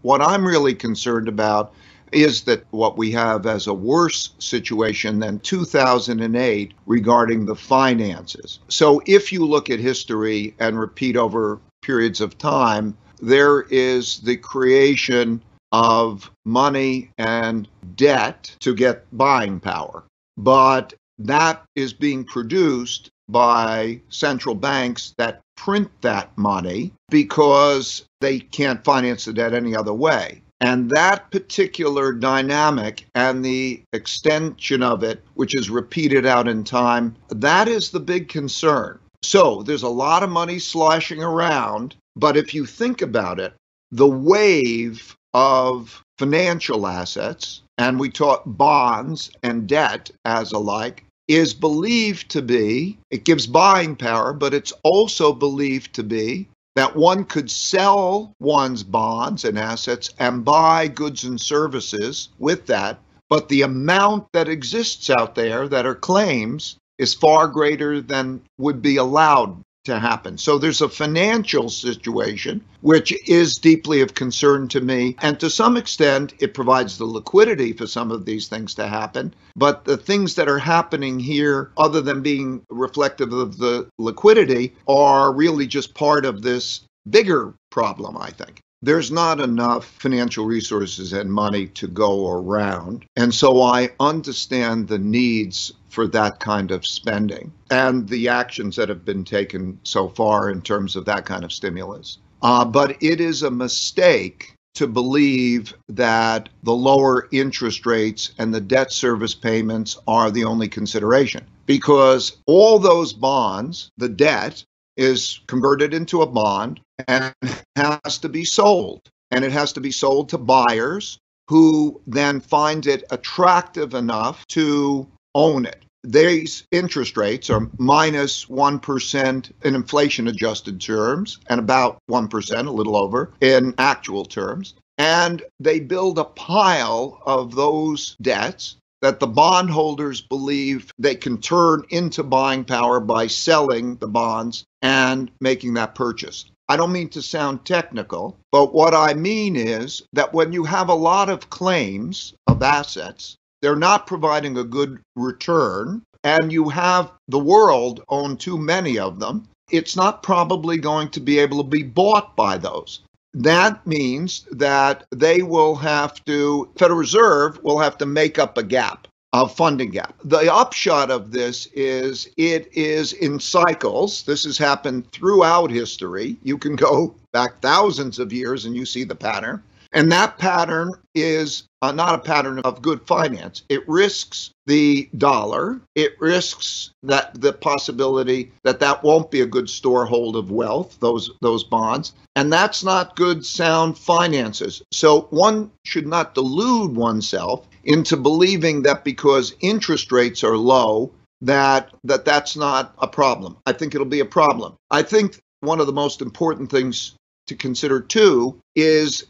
What I'm really concerned about is that what we have as a worse situation than 2008 regarding the finances. So if you look at history and repeat over periods of time, there is the creation of money and debt to get buying power. But that is being produced by central banks that print that money because they can't finance the debt any other way. And that particular dynamic and the extension of it, which is repeated out in time, that is the big concern. So there's a lot of money sloshing around, but if you think about it, the wave of financial assets, and we taught bonds and debt as alike, is believed to be, it gives buying power, but it's also believed to be that one could sell one's bonds and assets and buy goods and services with that, but the amount that exists out there that are claims is far greater than would be allowed to happen. So there's a financial situation which is deeply of concern to me, and to some extent it provides the liquidity for some of these things to happen. But the things that are happening here, other than being reflective of the liquidity, are really just part of this bigger problem, I think. There's not enough financial resources and money to go around. And so I understand the needs for that kind of spending and the actions that have been taken so far in terms of that kind of stimulus. But it is a mistake to believe that the lower interest rates and the debt service payments are the only consideration, because all those bonds, the debt, is converted into a bond and has to be sold. And it has to be sold to buyers who then find it attractive enough to own it. These interest rates are minus 1% in inflation-adjusted terms and about 1%, a little over, in actual terms. And they build a pile of those debts that the bondholders believe they can turn into buying power by selling the bonds and making that purchase. I don't mean to sound technical, but what I mean is that when you have a lot of claims of assets, they're not providing a good return, and you have the world own too many of them, it's not probably going to be able to be bought by those. That means that they will have to, Federal Reserve will have to make up a gap, a funding gap. The upshot of this is it is in cycles. This has happened throughout history. You can go back thousands of years and you see the pattern. And that pattern is not a pattern of good finance. It risks the dollar. It risks that the possibility that that won't be a good storehold of wealth, those bonds. And that's not good, sound finances. So one should not delude oneself into believing that because interest rates are low, that's not a problem. I think it'll be a problem. I think one of the most important things to consider too is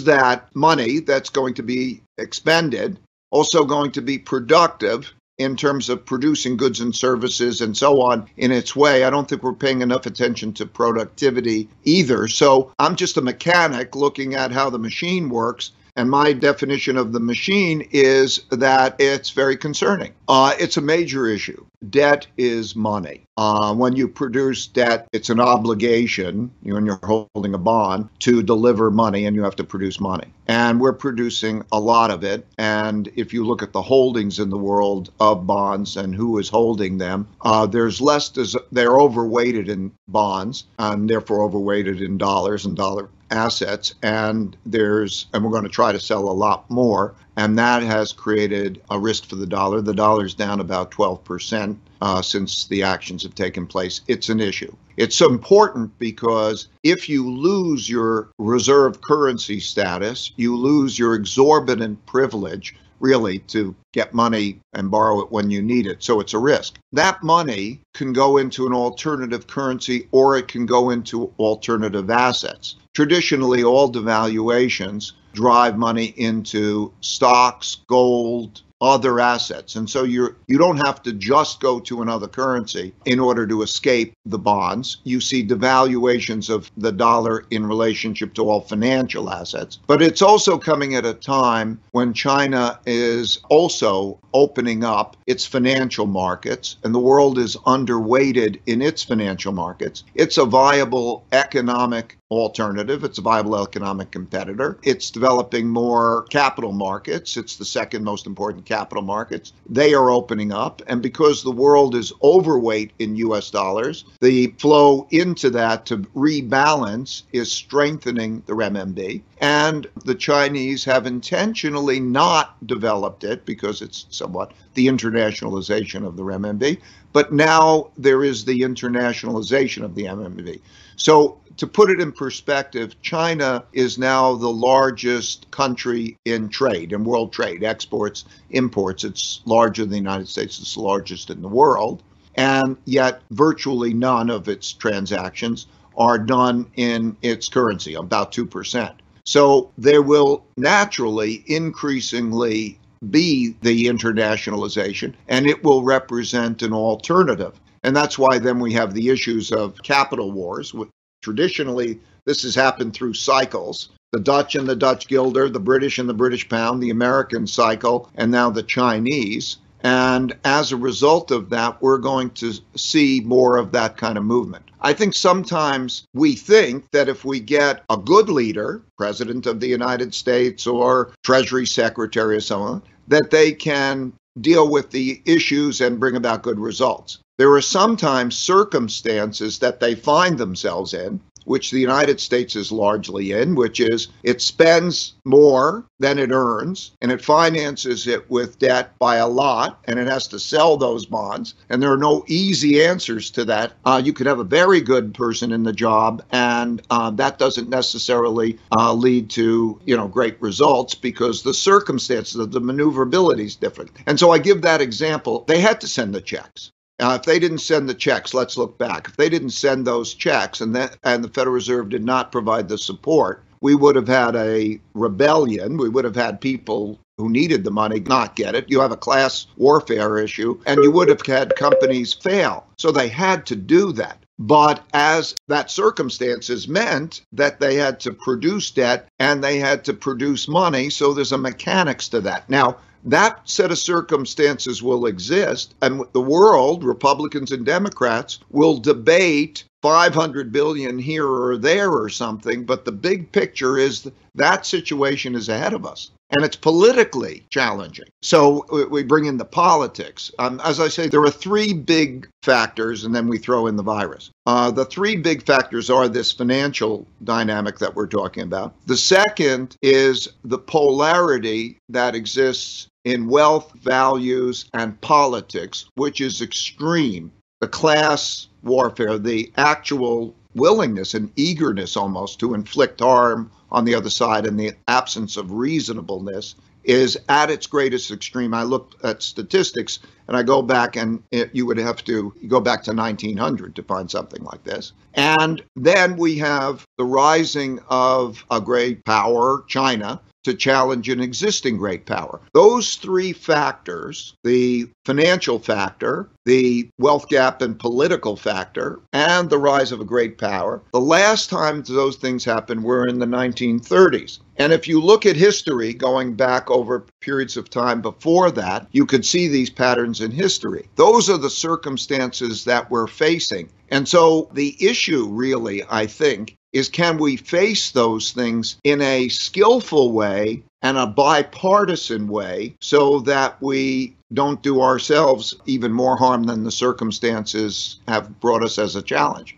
that money that's going to be expended also going to be productive in terms of producing goods and services and so on in its way? I don't think we're paying enough attention to productivity either. So I'm just a mechanic looking at how the machine works. And my definition of the machine is that it's very concerning. It's a major issue. Debt is money. When you produce debt, it's an obligation, when you're holding a bond, to deliver money, and you have to produce money. And we're producing a lot of it. And if you look at the holdings in the world of bonds and who is holding them, there's less, they're overweighted in bonds, and therefore overweighted in dollars and dollar assets, and we're going to try to sell a lot more, and that has created a risk for the dollar. The dollar's down about 12% since the actions have taken place. It's an issue. It's important because if you lose your reserve currency status, you lose your exorbitant privilege, really, to get money and borrow it when you need it. So it's a risk. That money can go into an alternative currency, or it can go into alternative assets. Traditionally, all devaluations drive money into stocks, gold, other assets. And so you don't have to just go to another currency in order to escape the bonds. You see devaluations of the dollar in relationship to all financial assets. But it's also coming at a time when China is also opening up its financial markets, and the world is underweighted in its financial markets. It's a viable economic alternative. It's a viable economic competitor. It's developing more capital markets. It's the second most important capital markets. They are opening up. And because the world is overweight in US dollars, the flow into that to rebalance is strengthening the renminbi. And the Chinese have intentionally not developed it because it's somewhat the internationalization of the renminbi. But now there is the internationalization of the renminbi. So to put it in perspective, China is now the largest country in trade, in world trade, exports, imports. It's larger than the United States. It's the largest in the world. And yet virtually none of its transactions are done in its currency, about 2%. So there will naturally, increasingly be the internationalization, and it will represent an alternative. And that's why then we have the issues of capital wars. Traditionally, this has happened through cycles. The Dutch and the Dutch guilder, the British and the British pound, the American cycle, and now the Chinese. And as a result of that, we're going to see more of that kind of movement. I think sometimes we think that if we get a good leader, President of the United States or Treasury Secretary or someone, that they can deal with the issues and bring about good results. There are sometimes circumstances that they find themselves in, which the United States is largely in, which is it spends more than it earns, and it finances it with debt by a lot, and it has to sell those bonds. And there are no easy answers to that. You could have a very good person in the job, and that doesn't necessarily lead to, great results because the circumstances of the maneuverability is different. And so I give that example. They had to send the checks. If they didn't send the checks, let's look back. If they didn't send those checks and the Federal Reserve did not provide the support, we would have had a rebellion. We would have had people who needed the money not get it. You have a class warfare issue, and you would have had companies fail. So they had to do that. But as that circumstances meant that they had to produce debt and they had to produce money, so there's a mechanics to that. Now, that set of circumstances will exist, and the world, Republicans and Democrats, will debate 500 billion here or there or something, but the big picture is that situation is ahead of us. And it's politically challenging. So we bring in the politics. As I say, there are three big factors, and then we throw in the virus. The three big factors are this financial dynamic that we're talking about. The second is the polarity that exists in wealth, values, and politics, which is extreme. The class warfare, the actual willingness and eagerness almost to inflict harm on the other side, and the absence of reasonableness is at its greatest extreme. I looked at statistics and I go back, and you would have to go back to 1900 to find something like this. And then we have the rising of a great power, China, to challenge an existing great power. Those three factors, the financial factor, the wealth gap and political factor, and the rise of a great power, the last time those things happened were in the 1930s. And if you look at history going back over periods of time before that, you could see these patterns in history. Those are the circumstances that we're facing. And so the issue really, I think, is can we face those things in a skillful way and a bipartisan way so that we don't do ourselves even more harm than the circumstances have brought us as a challenge.